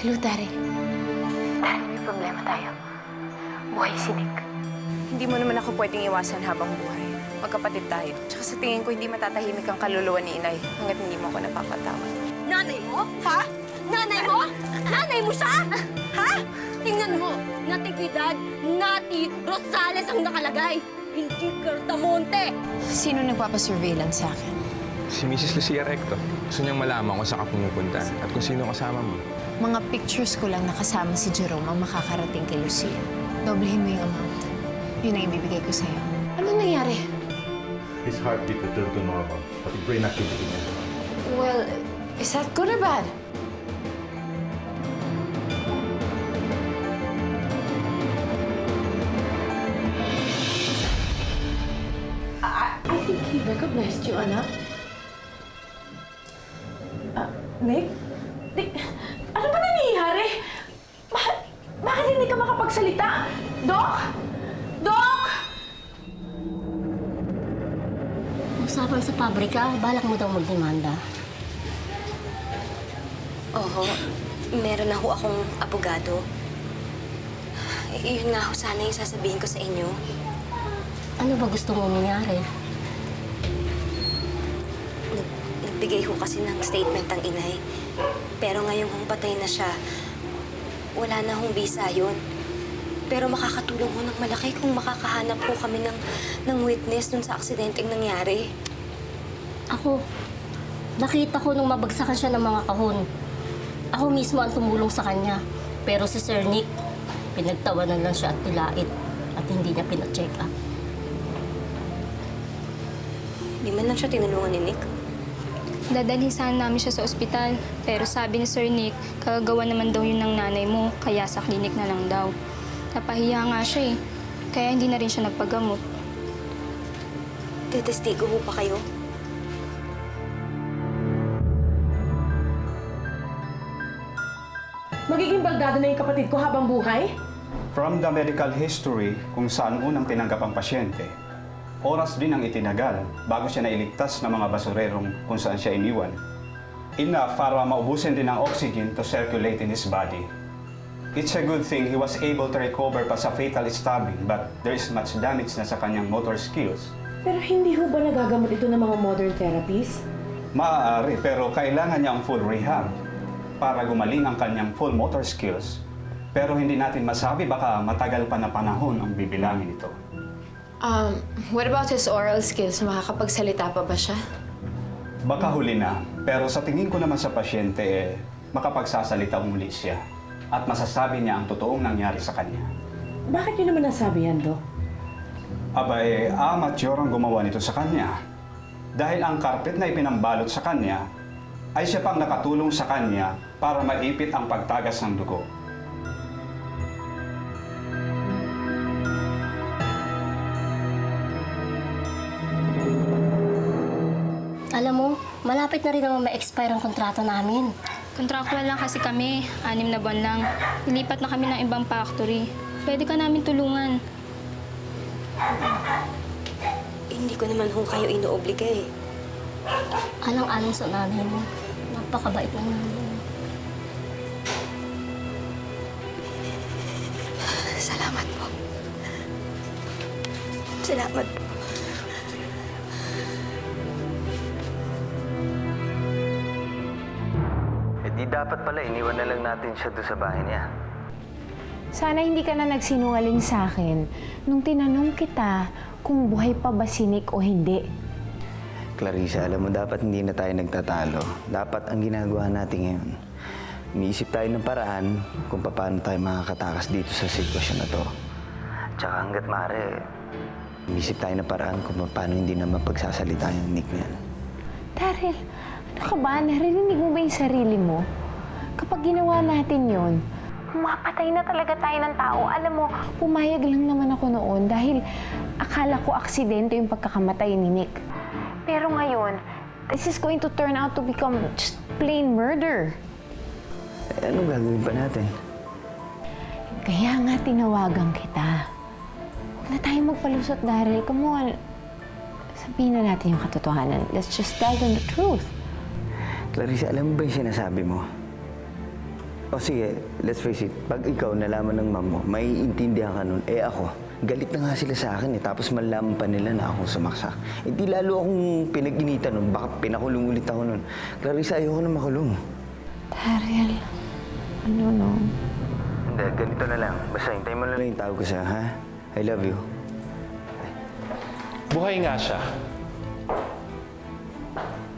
Hello, Daryl. Daryl, may problema tayo. Buhay si Nick. Hindi mo naman ako pwedeng iwasan habang buhay. Magkapatid tayo. Tsaka sa tingin ko, hindi matatahimik ang kaluluwa ni Inay hanggat hindi mo ako napapatawad. Nanay mo? Ha? Nanay mo? Nanay mo siya? Ha? Tingnan mo, Natividad, Nati Rosales ang nakalagay. Hindi Cartamonte. Sino nagpapasurveillance sa akin? Si Mrs. Lucia Recto. Gusto niyang malaman kung saan ka pumupunta at kung sino kasama mo. Mga pictures ko lang nakasama si Jerome ang makakarating kay Lucia. Doblehin mo yung amount. Yun ang ibibigay ko sa'yo. Ano nangyari? His heartbeat returned to normal, pati brain activity niya. Well, is that good or bad? I think he recognized you, anak. Nick? Nick, ano ba nangyayari? Bakit hindi ka makapagsalita? Doc? Doc! Usapan sa pabrika, balak mo daw magdemanda. Oo, meron na ho akong abogado. Yun nga ho sana yung sasabihin ko sa inyo. Ano ba gusto mo mangyari? Nagbigay ho kasi ng statement ang inay. Pero ngayong hong patay na siya, wala na hong visa yun. Pero makakatulong ho ng malaki kung makakahanap po kami ng witness dun sa aksidenteng nangyari. Ako, nakita ko nung mabagsakan siya ng mga kahon. Ako mismo ang tumulong sa kanya. Pero si Sir Nick, pinagtawanan lang siya at nilait at hindi niya pina-check up. Di man lang siya tinulungan ni Nick. Dadalhin sana namin siya sa ospital. Pero sabi ni Sir Nick, kagagawa naman daw yun ng nanay mo, kaya sa klinik na lang daw. Napahiya nga siya eh. Kaya hindi na rin siya nagpagamot. Tetestigo ho pa kayo? Magiging baldado na yung kapatid ko habang buhay? From the medical history kung saan unang tinanggap ang pasyente, oras din ang itinagal bago siya nailigtas ng mga basurerong kung saan siya iniwan. Enough para maubusin din ang oxygen to circulate in his body. It's a good thing he was able to recover pa sa fatal stabbing, but there is much damage na sa kanyang motor skills. Pero hindi ho ba nagagamot ito ng mga modern therapies? Maaari, pero kailangan niya ang full rehab para gumaling ang kanyang full motor skills. Pero hindi natin masabi, baka matagal pa na panahon ang bibilangin ito. What about his oral skills? Makakapagsalita pa ba siya? Baka huli na, pero sa tingin ko naman sa pasyente, makapagsasalita muli siya at masasabi niya ang totoong nangyari sa kanya. Bakit yun naman nasabi yan, Doc? Amateur ang gumawa nito sa kanya. Dahil ang carpet na ipinambalot sa kanya ay siya pang nakatulong sa kanya para maipit ang pagtagas ng dugo. Alam mo, malapit na rin naman ma-expire ang kontrata namin. Contractual lang kasi kami. 6 na buwan lang. Ilipat na kami ng ibang factory. Pwede ka namin tulungan. Hindi ko naman ho kayo inoobliga eh. Alang-alang sa nanay mo. Napakabait ng nanay mo. Salamat po. Salamat po. Di dapat pala, iniwan na lang natin siya doon sa bahay niya. Sana hindi ka na nagsinungaling sa akin nung tinanong kita kung buhay pa ba si Nick o hindi. Clarissa, alam mo, dapat hindi na tayo nagtatalo. Dapat ang ginagawa natin ngayon, umiisip tayo ng paraan kung paano tayo makakatakas dito sa sitwasyon na to. Tsaka hanggat maaari, umiisip tayo ng paraan kung paano hindi na mapagsasalita yung Nick niyan. Daryl, ano ka ba? Narinig mo ba yung sarili mo? Kapag ginawa natin yon, mapatay na talaga tayo ng tao. Alam mo, pumayag lang naman ako noon dahil akala ko aksidente yung pagkakamatay ni Nick. Pero ngayon, this is going to turn out to become just plain murder. Eh, anong gagawin pa natin? Kaya nga tinawagan kita. Huwag na tayo magpalusot, Daryl. Come on. Sabihin na natin yung katotohanan. Let's just tell them the truth. Clarissa, alam mo ba yung sinasabi mo? O sige, let's face it, pag ikaw nalaman ng mom mo, maiintindihan ka nun. Eh ako, galit na nga sila sa akin eh. Tapos malaman pa nila na akong sumaksak. Eh di lalo akong pinag-initan nun. Baka pinakulong ulit ako nun. Clarissa, ayoko na makulong. Daryl, ano no? Hindi, ganito na lang. Basta hintayin mo na lang yung tawag ko sa'yo, ha? I love you. Buhay nga siya.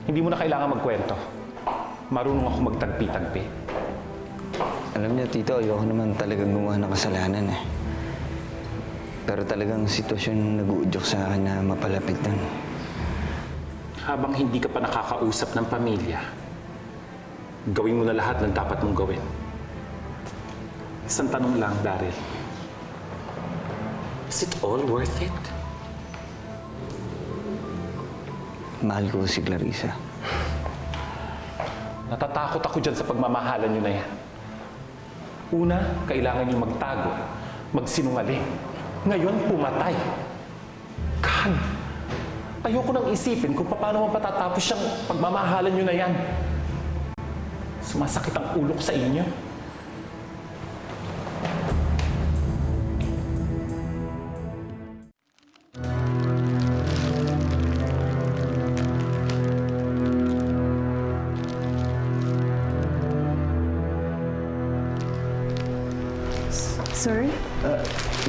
Hindi mo na kailangan magkwento. Marunong ako magtagpi-tagpi. Alam niyo, Tito, ayoko naman talagang gumawa ng kasalanan eh. Pero talagang sitwasyon nag-uudyok sa akin na mapalapit lang. Habang hindi ka pa nakakausap ng pamilya, gawin mo na lahat ng dapat mong gawin. Isang tanong lang, Daryl. Is it all worth it? Mahal ko si Clarissa. Natatakot ako dyan sa pagmamahalan nyo na yan. Una, kailangan nyo magtago, magsinungaling. Ngayon, pumatay. God, ayoko nang isipin kung paano mapatatapos siyang pagmamahalan nyo na yan. Sumasakit ang ulo ko sa inyo. Sir?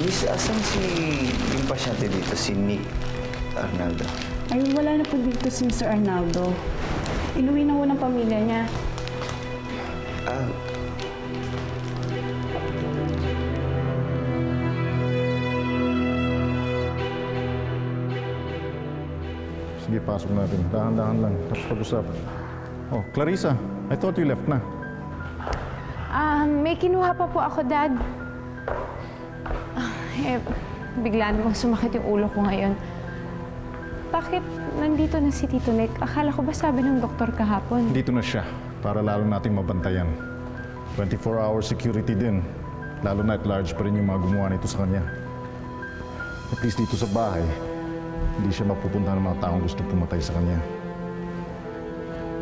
Miss, asan si yung pasyente dito, si Nick Arnaldo? Ay, wala na po dito si Mr. Arnaldo. Inuwi na ho ng pamilya niya. Ah, Sige, pasok natin. Dahan-dahan lang. Tapos pag-usapan. Oh, Clarissa, I thought you left na. May kinuha pa po ako, Dad. Bigla namang sumakit yung ulo ko ngayon. Bakit nandito na si Tito Nick? Akala ko ba sabi ng doktor kahapon? Dito na siya para lalo nating mabantayan. 24-hour security din. Lalo na at large pa rin yung mga gumawa nito sa kanya. At least dito sa bahay, hindi siya mapupunta ng mga taong gusto pumatay sa kanya.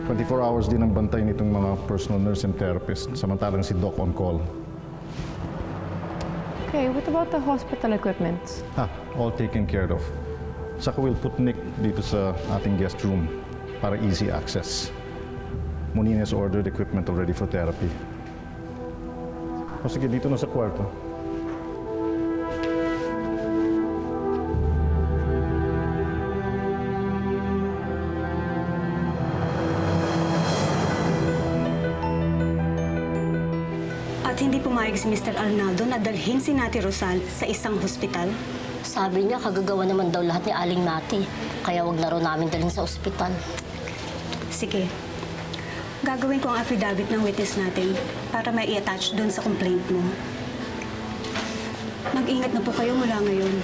24 hours din ang bantay nitong mga personal nurse and therapist, samantalang si Doc on call. Okay, what about the hospital equipment? All taken care of. Saka we'll put Nick dito sa ating guest room para easy access. Monina has ordered equipment already for therapy. O sige, dito na sa kwarto. At hindi pumayag si Mr. Arnaldo na dalhin si Nati Rosal sa isang hospital? Sabi niya, kagagawa naman daw lahat ni Aling Nati. Kaya wag na raw namin dalhin sa ospital. Sige. Gagawin ko ang affidavit ng witness natin para may i-attach doon sa complaint mo. Mag-ingat na po kayo mula ngayon.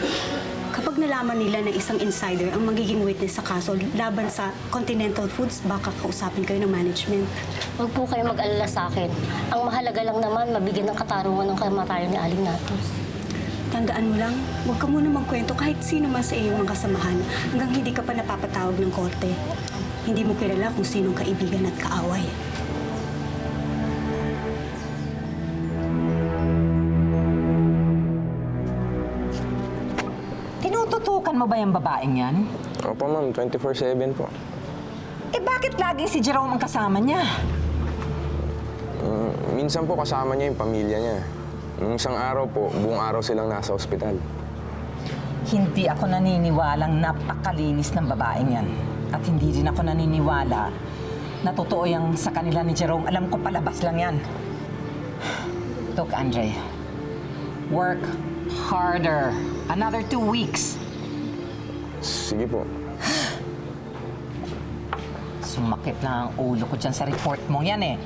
Kapag nalaman nila na isang insider ang magiging witness sa kaso laban sa Continental Foods, baka kausapin kayo ng management. Huwag po kayo mag-alala sa akin. Ang mahalaga lang naman, mabigyan ng katarungan ng kamatayan ni Aling Nati. Tandaan mo lang, huwag ka muna magkwento kahit sino man sa iyong mga kasamahan hanggang hindi ka pa napapatawag ng korte. Hindi mo kilala kung sinong kaibigan at kaaway. Tinututukan mo ba yung babaeng yan? Opo, ma'am. 24/7 po. Eh bakit laging si Jerome ang kasama niya? Minsan po kasama niya yung pamilya niya. Nung isang araw po, buong araw silang nasa ospital. Hindi ako naniniwalang napakalinis ng babaeng yan. At hindi din ako naniniwala na totoo yung sa kanila ni Jerome. Alam ko palabas lang yan. Look, Andre, work harder. Another 2 weeks. Sige po. Sumakit na ang ulo ko dyan sa report mong yan eh.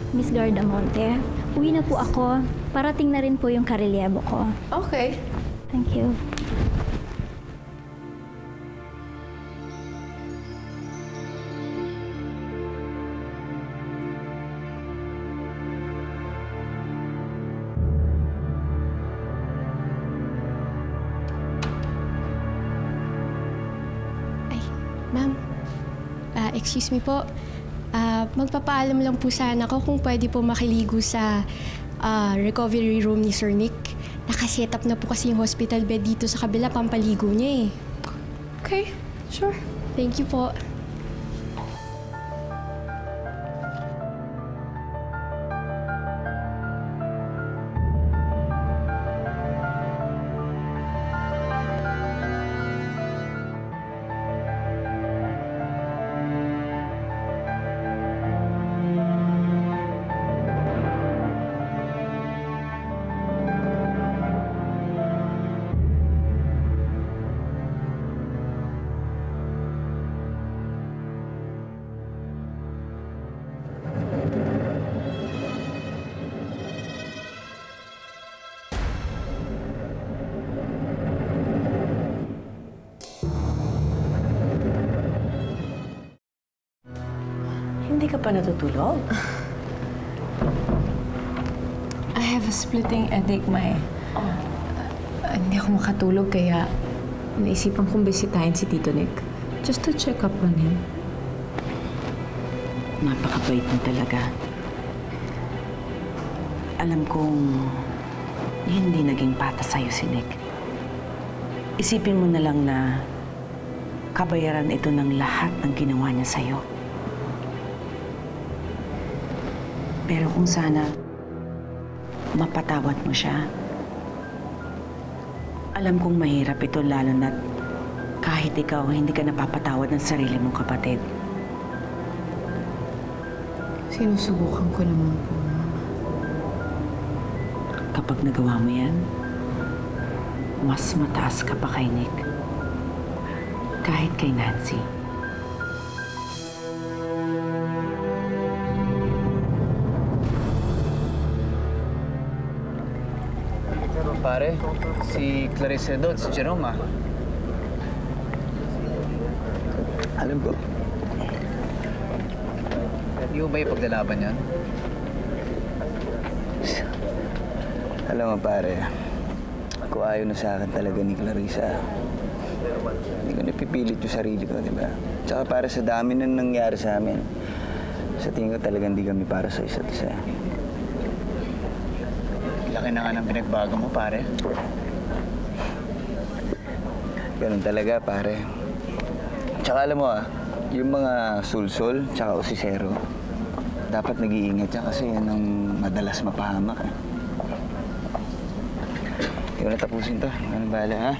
Miss Gardamonte, uwi na po ako. Parating na rin po yung karelyebo ko. Okay. Thank you. Excuse me po. Magpapaalam lang po sana ako kung pwede po makiligo sa recovery room ni Sir Nick. Nakaset up na po kasi yung hospital bed dito sa kabila, pampaligo niya eh. Okay, sure. Thank you po. Hindi ka pa natutulog? I have a splitting headache, May. Hindi ako makatulog kaya naisipan kong bisitahin si Tito Nick. Just to check up on him. Napakabait mo talaga. Alam kong hindi naging patas sa'yo si Nick. Isipin mo na lang na kabayaran ito ng lahat ng ginawa niya sa'yo. Pero kung sana mapatawad mo siya, alam kong mahirap ito lalo na't kahit ikaw hindi ka napapatawad ng sarili mong kapatid. Sinusubukan ko naman po, Mama. Kapag nagawa mo yan, mas mataas ka pa kay Nick. Kahit kay Nancy. Pare, si Clarissa doon, si Jerome ah. Alam ko. Di ba yung paglalaban yan? Alam mo pare, kung ayaw na sa akin talaga ni Clarissa, hindi ko napipilit yung sarili ko, di ba? Tsaka para sa dami na nangyari sa amin, sa tingin ko talaga hindi kami para sa isa't isa. Laki na nga ng pinagbago mo, pare. Ganun talaga, pare. Tsaka alam mo yung mga sulsol, tsaka usisero, dapat nag-iingat yan kasi yan ang madalas mapahamak. Hindi ko na tapusin to. Ano bahala, ha?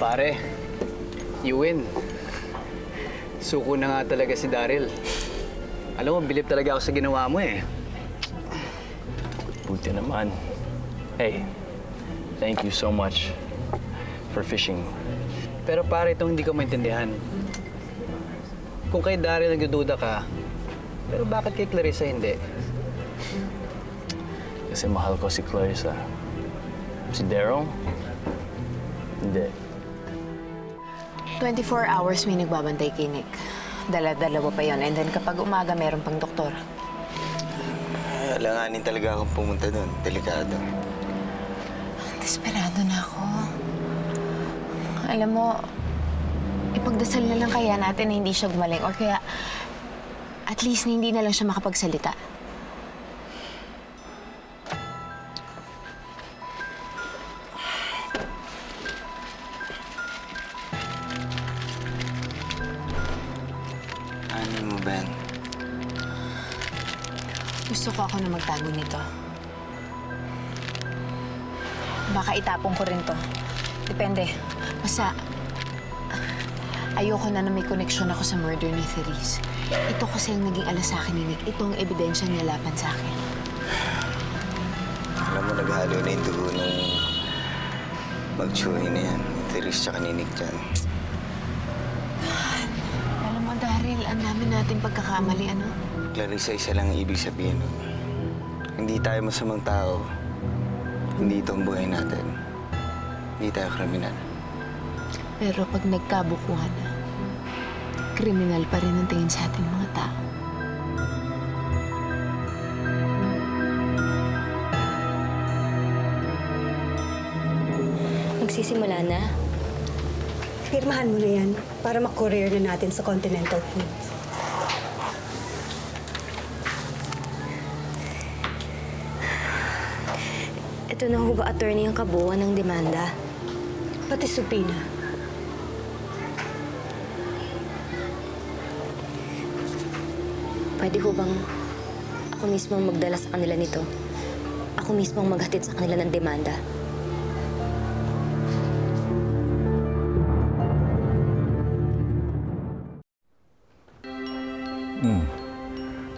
Pare, you win. Suko na nga talaga si Daryl. Alam mo, bilib talaga ako sa ginawa mo eh. Buti naman. Hey, thank you so much for fishing. Pero pare, itong hindi ko maintindihan. Kung kay Daryl nagdududa ka, pero bakit kay Clarissa hindi? Kasi mahal ko si Clarissa. Si Daryl? Hindi. 24 hours may nagbabantay kay Nick. Dala-dalawa pa yon. And then kapag umaga, meron pang doktor. Alanganin talaga akong pumunta doon. Delikado. Desperado na ako. Alam mo, ipagdasal na lang kaya natin na hindi siya gumaling. Or kaya, at least na hindi na lang siya makapagsalita. Ano mo, Ben? Gusto ko ako na magtago nito. Baka itapon ko rin to. Depende. Basta, ayoko na may koneksyon ako sa murder ni Therese. Ito kasi ang naging alas sa akin ni Nick. Ito ang ebidensya niya laban sa akin. Alam mo, naghalo na yung dugo ng mag-tsuhin na yan. Therese tsaka ni Nick dyan. Alam mo, Daryl, ang dami natin pagkakamali, ano? Clarissa, isa lang ang ibig sabihin nun. Hindi tayo masamang tao. Hindi ito ang buhay natin. Hindi tayo kriminal. Pero pag nagkabukuhan na, kriminal pa rin ang tingin sa ating mga tao. magsisimula na. Pirmahan mo na yan para ma-courier na natin sa Continental Foods. Ito na ho ba, attorney, ang kabuuan ng demanda? Pati subpoena. Pwede ho bang ako mismo ang magdala sa kanila nito? Ako mismo ang maghatid sa kanila ng demanda?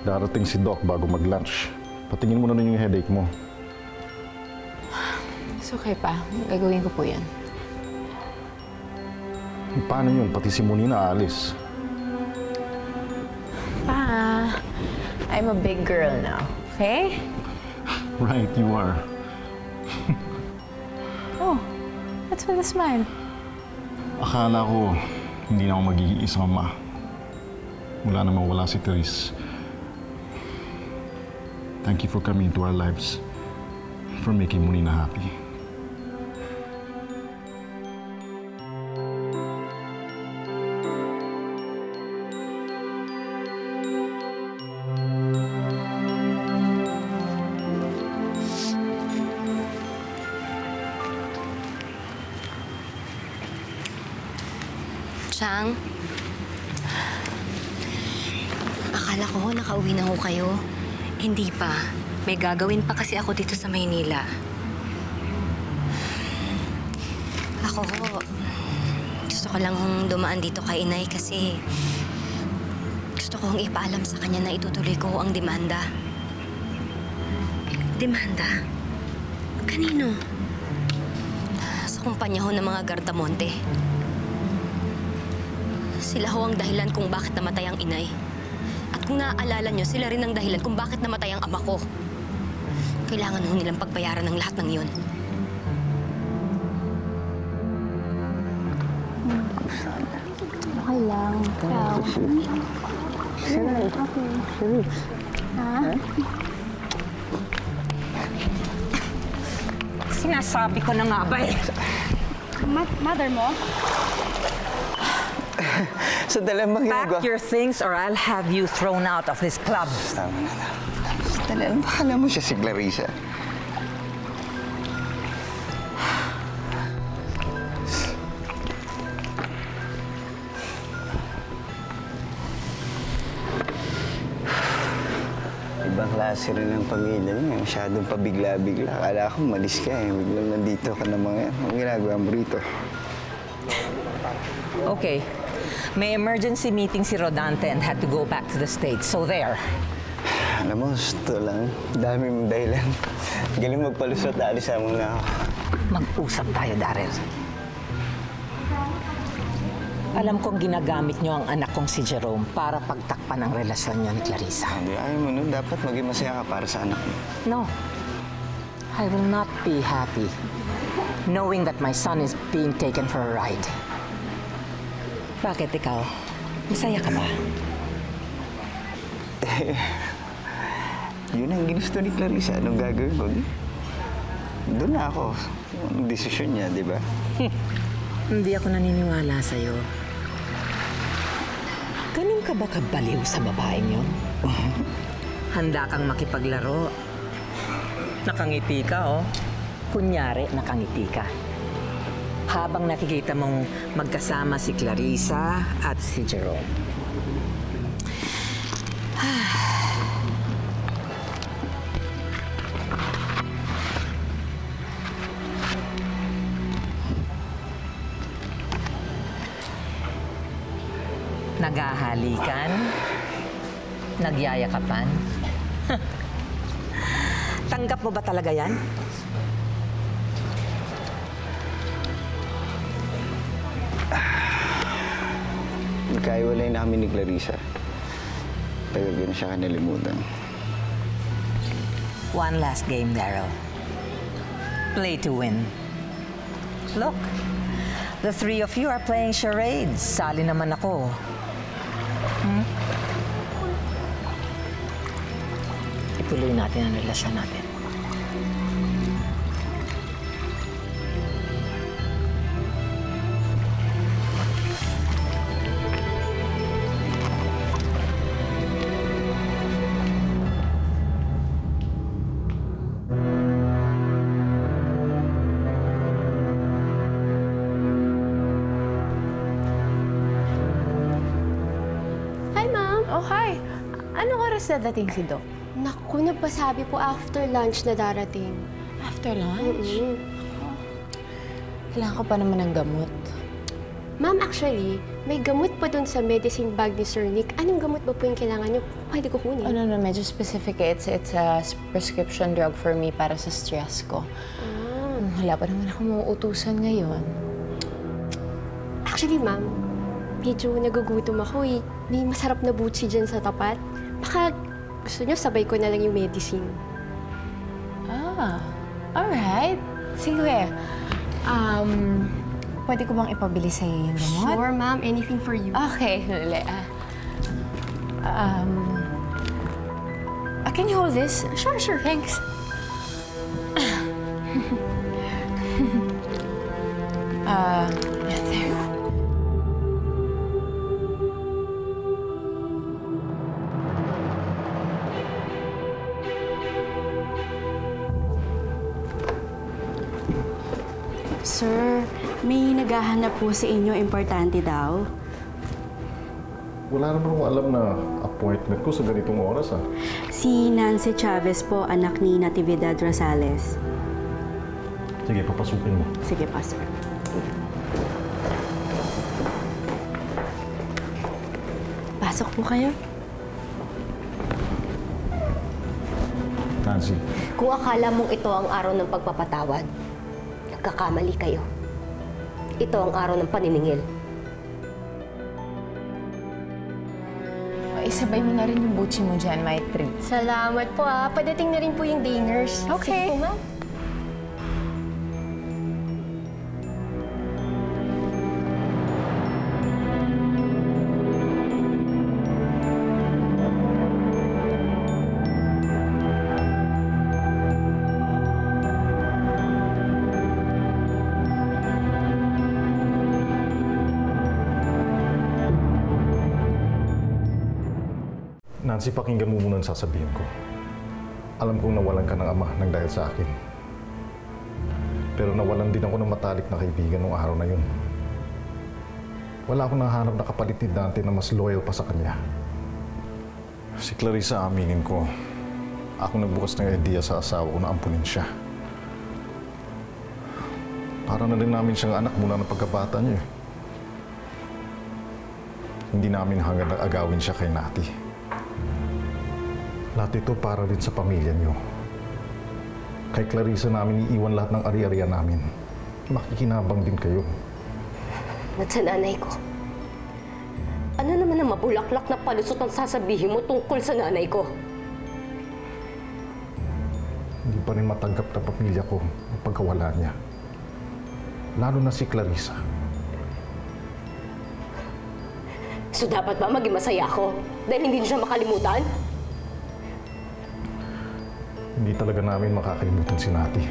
Darating si Doc bago mag-lunch. Patingin mo na yung headache mo. It's okay pa. Gagawin ko po yan. Paano yun? Pati si Monina aalis. Pa, I'm a big girl now. Okay? Right, you are. Oh, that's with a smile. Akala ko hindi na ako magiging isang ama. Mula na mawala si Therese. Thank you for coming into our lives. For making Monina happy. Chang, akala ko nakauwi na ho kayo. Hindi pa. May gagawin pa kasi ako dito sa Maynila. Ako ho, gusto ko lang hong dumaan dito kay Inay kasi gusto ko hong ipaalam sa kanya na itutuloy ko ang demanda. Demanda? Kanino? Sa kumpanya ho ng mga Gardamonte. Sila ho ang dahilan kung bakit namatay ang Inay. At kung naaalala nyo, sila rin ang dahilan kung bakit namatay ang ama ko. Kailangan ho nilang pagbayaran ng lahat ng yun. Okay lang. Ikaw. Okay. Ha? Sinasabi ko na nga ba eh. Mother mo? Sandali, ang ginagawa. Pack your things or I'll have you thrown out of this club. Tama na. Sandali, ano bakala mo siya si Clarissa? Ibang klase rin ang pamilya niya. Masyadong pabigla-bigla. Akala ko malis ka eh. Biglang nandito ka na mga yan. Ang ginagawa mo rito? Okay. May emergency meeting si Rodante and had to go back to the States. So there. Alam mo, gusto lang. Dami mong dahilan. Galing magpalusot. Alisa mo na ako. Mag-usap tayo, Daryl. Alam kong ginagamit niyo ang anak kong si Jerome para pagtakpan ang relasyon niyo ni Clarissa. Hindi, ayaw mo nun. Dapat maging masaya ka para sa anak mo. No. I will not be happy knowing that my son is being taken for a ride. Bakit ikaw? Masaya ka ba? Yun ang ginusto ni Clarissa. Anong gagawin ko? Doon na ako. Anong desisyon niya, di ba? Hindi ako naniniwala sa'yo. Ganun ka ba kabaliw sa babaeng yun? Handa kang makipaglaro. Nakangiti ka, oh. Kunyari, nakangiti ka. Habang nakikita mong magkasama si Clarissa at si Jerome. Naghahalikan? Nagyayakapan? Tanggap mo ba talaga yan? Nagkaiwalay na kami ni Clarissa. Tagal ko na siya kanalimutan. One last game, Daryl. Play to win. Look, the three of you are playing charades. Sali naman ako. Ituloy natin ang relasyon natin. oras dadating si Doc? Naku, nagpasabi po after lunch na darating. After lunch? Mm-mm. Kailangan ko pa naman ng gamot. Ma'am, actually, may gamot pa dun sa medicine bag ni Sir Nick. Anong gamot ba po yung kailangan niyo? Pwede ko kunin. Oh, no, medyo specific. It's a prescription drug for me para sa stress ko. Wala pa naman ako mauutusan ngayon. Actually, ma'am, medyo nagugutom ako eh. May masarap na butsi dyan sa tapat. Baka gusto niyo sabay ko na lang yung medicine. Alright. Sige. Pwede ko bang ipabili sa'yo yung gamot? Sure, ma'am. Anything for you. Okay. Can you hold this? Sure. Thanks. There. Sir, may naghahanap po sa inyo, importante daw. Wala naman akong alam na appointment ko sa ganitong oras, Si Nancy Chavez po, anak ni Natividad Rosales. Sige, papasukin mo. Sige pa, sir. Pasok po kayo. Nancy, Kung akala mong ito ang araw ng pagpapatawad, nagkakamali kayo. Ito ang araw ng paniningil. Isabay mo na rin yung butsi mo dyan, Maitri. Salamat po ah. Padating na rin po yung diners. Okay. Sige po, ma'am. Nancy, pakinggan mo muna ang sasabihin ko. Alam kong nawalan ka ng ama nang dahil sa akin. Pero nawalan din ako ng matalik na kaibigan nung araw na yun. Wala akong nahanap na kapalit ni Dante na mas loyal pa sa kanya. Si Clarissa, aminin ko, ako nagbukas ng idea sa asawa ko na ampunin siya. Para na rin namin siyang anak mula ng pagkabata niya. Hindi namin hanggang nag-agawin siya kay Nati. Lahat ito para rin sa pamilya niyo. Kay Clarissa namin iiwan lahat ng ari-arian namin. Makikinabang din kayo. At sa nanay ko. Ano naman ang mabulaklak na palusot ang sasabihin mo tungkol sa nanay ko? Hindi pa rin matanggap na pamilya ko ang pagkawala niya. Lalo na si Clarissa. So dapat ba maging masaya ako dahil hindi niyo siya makalimutan? Hindi talaga namin makakalimutan si Nati.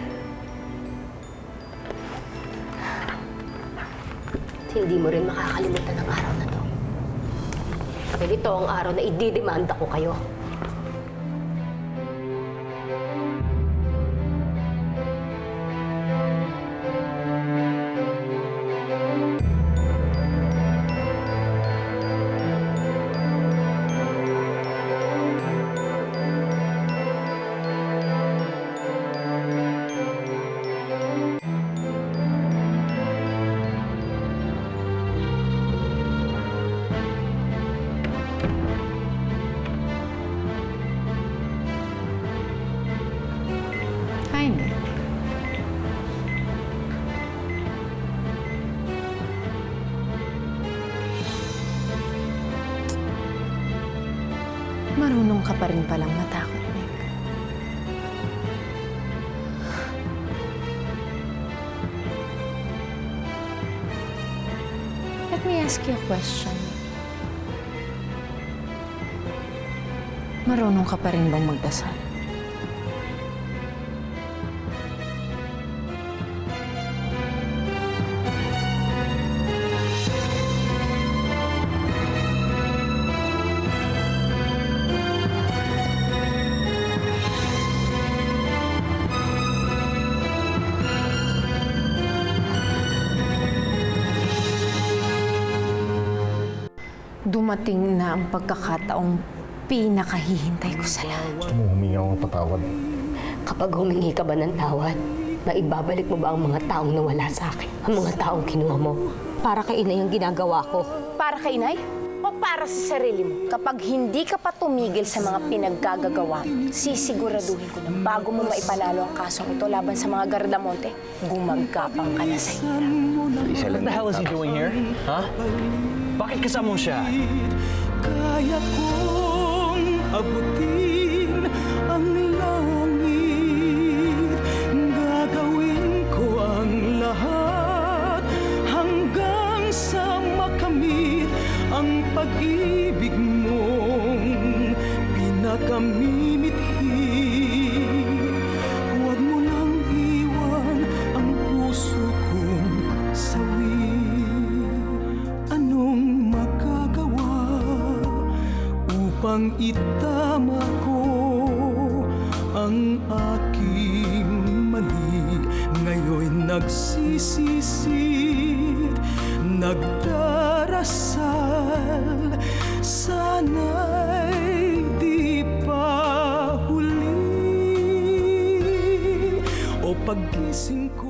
Hindi mo rin makakalimutan ang araw na to. Dahil ito ang araw na ididemanda ko kayo. Hi, Nick. Marunong ka pa rin palang matakot, Nick. Let me ask you a question. Marunong ka pa rin bang magdasal? Dumating na ang pagkakataong pinakahihintay ko sa lahat. Gusto mo huminga ako ng patawad. Kapag humingi ka ba ng tawad, maibabalik mo ba ang mga taong nawala sa akin? Ang mga taong kinuha mo? Para kay inay ang ginagawa ko. Para kay inay? O para sa sarili mo? Kapag hindi ka pa tumigil sa mga pinaggagawa mo, sisiguraduhin ko na bago mo maipanalo ang kasong ito laban sa mga Gardamonte, gumagapang ka na sa hirap. What the hell is he doing here? Ha? Bakit kasama mo siya? Kaya kong abutin ang langit, gagawin ko ang lahat hanggang sa makamit ang pag-ibig mong pinakamimithi. Huwag mo nang iwan ang puso kong sawi. Anong magagawa upang itama ko ang aking mali? Ngayon'y nagsisisid, nagdarasal, sana'y di pa huli. O paggising ko